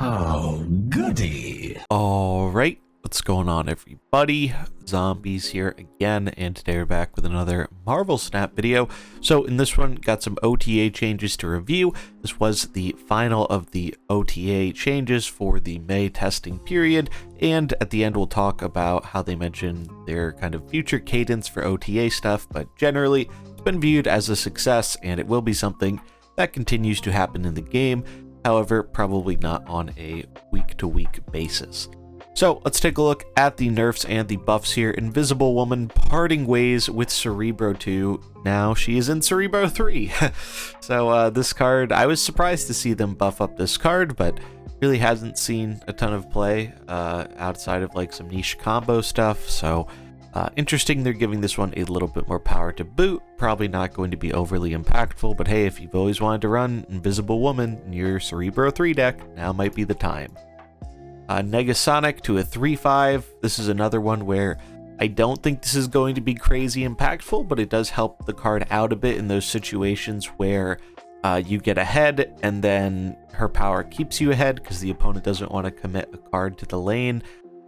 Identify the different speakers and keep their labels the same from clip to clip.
Speaker 1: Oh, goody.
Speaker 2: All right, what's going on, everybody? Zombies here again, and today we're back with another Marvel Snap video. So in this one, got some OTA changes to review. This was the final of the OTA changes for the May testing period, and at the end we'll talk about how they mention their kind of future cadence for OTA stuff, but generally it's been viewed as a success, and it will be something that continues to happen in the game. However, probably not on a week-to-week basis. So let's take a look at the nerfs and the buffs here. Invisible Woman parting ways with Cerebro 2. Now she is in Cerebro 3. So this card, I was surprised to see them buff up this card, but really hasn't seen a ton of play outside of like some niche combo stuff. So interesting they're giving this one a little bit more power to boot. Probably not going to be overly impactful, but hey, if you've always wanted to run Invisible Woman in your Cerebro 3 deck, now might be the time. Negasonic to a 3/5. This is another one where I don't think this is going to be crazy impactful, but it does help the card out a bit in those situations where you get ahead and then her power keeps you ahead because the opponent doesn't want to commit a card to the lane.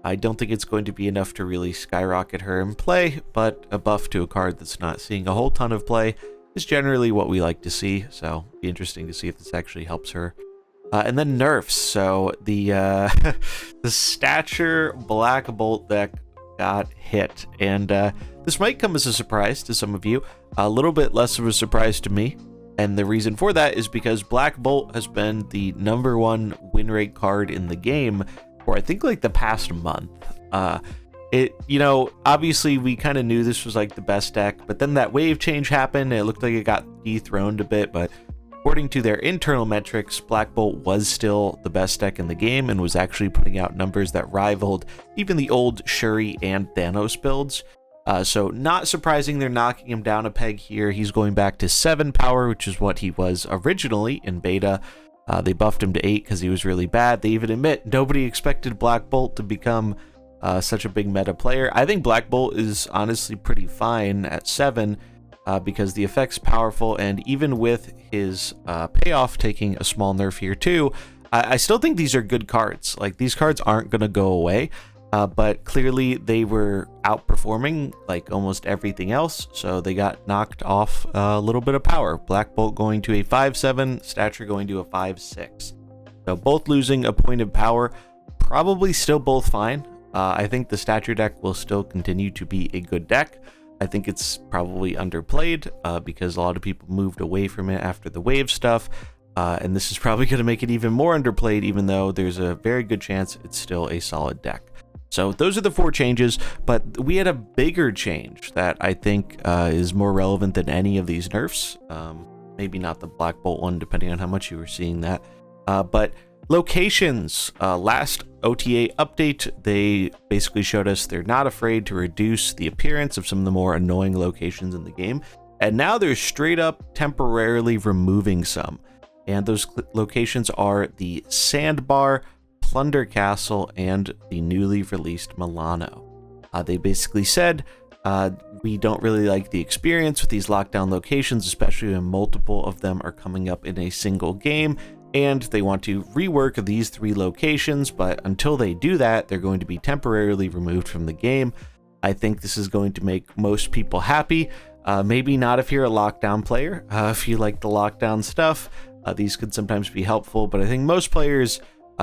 Speaker 2: I don't think it's going to be enough to really skyrocket her in play, but a buff to a card that's not seeing a whole ton of play is generally what we like to see, so it'll be interesting to see if this actually helps her. And then nerfs. So the the Stature Black Bolt deck got hit, and this might come as a surprise to some of you, a little bit less of a surprise to me. And the reason for that is because Black Bolt has been the #1 win rate card in the game for I think like the past month. Obviously we kind of knew this was like the best deck, but then that wave change happened and it looked like it got dethroned a bit, but according to their internal metrics, Black Bolt was still the best deck in the game and was actually putting out numbers that rivaled even the old Shuri and Thanos builds. So not surprising they're knocking him down a peg here. He's going back to 7 power, which is what he was originally in beta. They buffed him to 8 because he was really bad. They even admit nobody expected Black Bolt to become such a big meta player. I think Black Bolt is honestly pretty fine at 7 because the effect's powerful, and even with his payoff taking a small nerf here too, I still think these are good cards. Like, these cards aren't going to go away, but clearly they were outperforming like almost everything else, so they got knocked off a little bit of power. Black Bolt going to a 5/7, Stature going to a 5/6. So both losing a point of power, probably still both fine. I think the Stature deck will still continue to be a good deck. I think it's probably underplayed because a lot of people moved away from it after the wave stuff, and this is probably going to make it even more underplayed, even though there's a very good chance it's still a solid deck. So those are the 4 changes, but we had a bigger change that I think is more relevant than any of these nerfs. Maybe not the Black Bolt one, depending on how much you were seeing that. But locations. Last OTA update, they basically showed us they're not afraid to reduce the appearance of some of the more annoying locations in the game. And now they're straight up temporarily removing some. And those locations are the Sandbar, Plunder Castle, and the newly released Milano. They basically said, we don't really like the experience with these lockdown locations, especially when multiple of them are coming up in a single game, and they want to rework these 3 locations, but until they do that, they're going to be temporarily removed from the game. I think this is going to make most people happy. Maybe not if you're a lockdown player. If you like the lockdown stuff, these could sometimes be helpful, but I think most players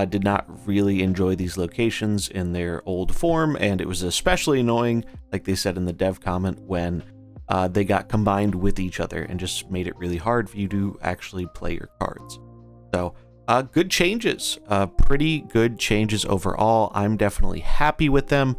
Speaker 2: did not really enjoy these locations in their old form, and it was especially annoying, like they said in the dev comment, when they got combined with each other and just made it really hard for you to actually play your cards. So good changes, pretty good changes overall. I'm definitely happy with them.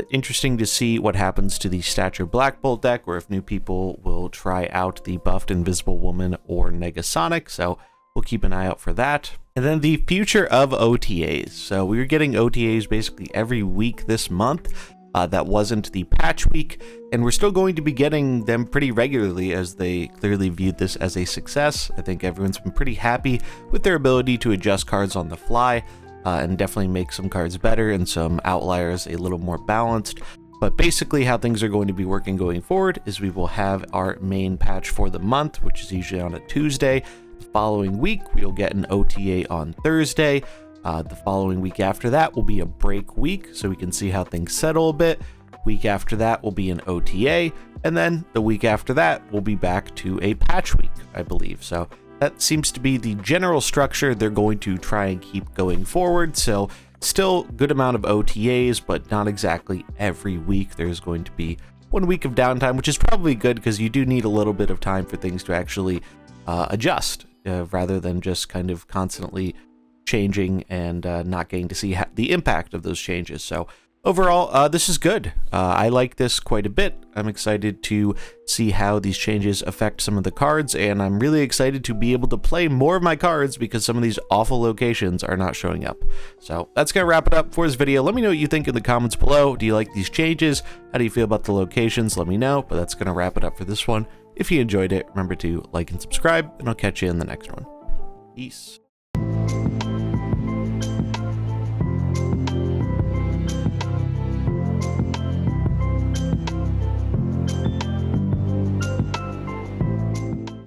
Speaker 2: Interesting to see what happens to the Stature Black Bolt deck, or if new people will try out the buffed Invisible Woman or Negasonic, so we'll keep an eye out for that. And then the future of OTAs. So we were getting OTAs basically every week this month. That wasn't the patch week, and we're still going to be getting them pretty regularly, as they clearly viewed this as a success. I think everyone's been pretty happy with their ability to adjust cards on the fly, and definitely make some cards better and some outliers a little more balanced. But basically how things are going to be working going forward is we will have our main patch for the month, which is usually on a Tuesday. The following week, we'll get an OTA on Thursday. The following week after that will be a break week, so we can see how things settle a bit. Week after that will be an OTA, and then the week after that we'll be back to a patch week, I believe. So that seems to be the general structure they're going to try and keep going forward. So still good amount of OTAs, but not exactly every week. There's going to be 1 week of downtime, which is probably good because you do need a little bit of time for things to actually adjust, rather than just kind of constantly changing and not getting to see the impact of those changes. So overall, this is good. I like this quite a bit. I'm excited to see how these changes affect some of the cards, and I'm really excited to be able to play more of my cards because some of these awful locations are not showing up. So that's going to wrap it up for this video. Let me know what you think in the comments below. Do you like these changes? How do you feel about the locations? Let me know, but that's going to wrap it up for this one. If you enjoyed it, remember to like and subscribe, and I'll catch you in the next one. Peace.